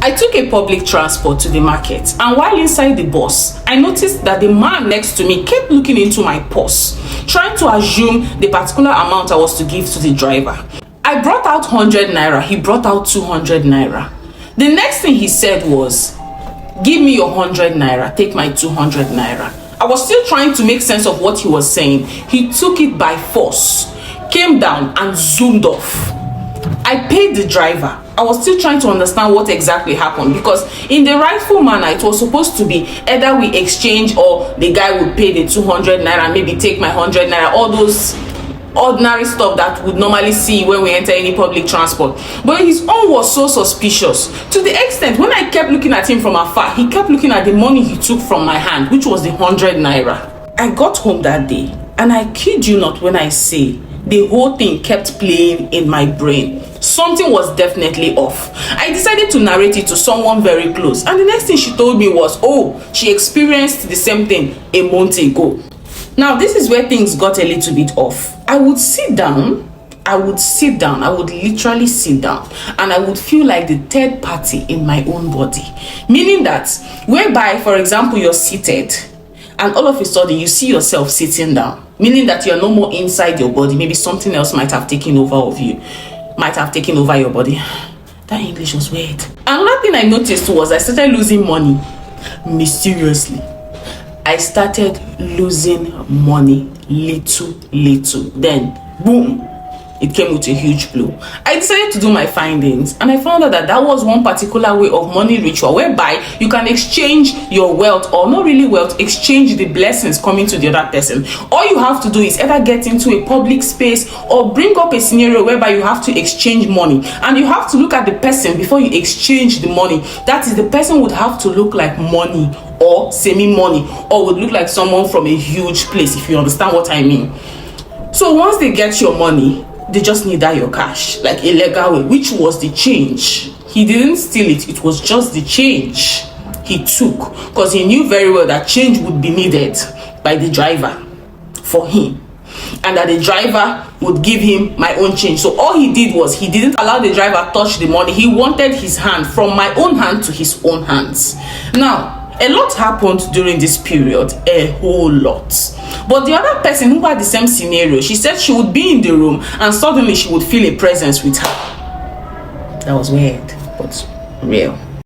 I took a public transport to the market, and while inside the bus, I noticed that the man next to me kept looking into my purse, trying to assume the particular amount I was to give to the driver. I brought out 100 naira, he brought out 200 naira. The next thing he said was, "Give me your 100 naira, take my 200 naira." I was still trying to make sense of what he was saying. He took it by force, came down and zoomed off. I paid the driver. I was still trying to understand what exactly happened, because in the rightful manner, it was supposed to be either we exchange or the guy would pay the 200 naira and maybe take my 100 naira, all those ordinary stuff that would normally see when we enter any public transport. But his own was so suspicious, to the extent when I kept looking at him from afar, he kept looking at the money he took from my hand, which was the 100 naira. I got home that day, and I kid you not when I say the whole thing kept playing in my brain. Something was definitely off. I decided to narrate it to someone very close, and the next thing she told me was, oh, she experienced the same thing a month ago. Now, this is where things got a little bit off. I would literally sit down, and I would feel like the third party in my own body. Meaning that, whereby, for example, you're seated, and all of a sudden you see yourself sitting down, meaning that you're no more inside your body. Maybe something else might have taken over of you, might have taken over your body. That English was weird. Another thing I noticed was I started losing money. Mysteriously, I started losing money little. Then, boom, it came with a huge blow. I decided to do my findings, and I found out that that was one particular way of money ritual whereby you can exchange your wealth, or not really wealth, exchange the blessings coming to the other person. All you have to do is either get into a public space or bring up a scenario whereby you have to exchange money, and you have to look at the person before you exchange the money. That is, the person would have to look like money or semi-money, or would look like someone from a huge place, if you understand what I mean. So once they get your money, they just need that your cash, like a legal way, which was the change. He didn't steal it, it was just the change he took, because he knew very well that change would be needed by the driver for him, and that the driver would give him my own change. So all he did was he didn't allow the driver touch the money. He wanted his hand from my own hand to his own hands. Now, a lot happened during this period, a whole lot. But the other person who had the same scenario, she said she would be in the room and suddenly she would feel a presence with her. That was weird, but real.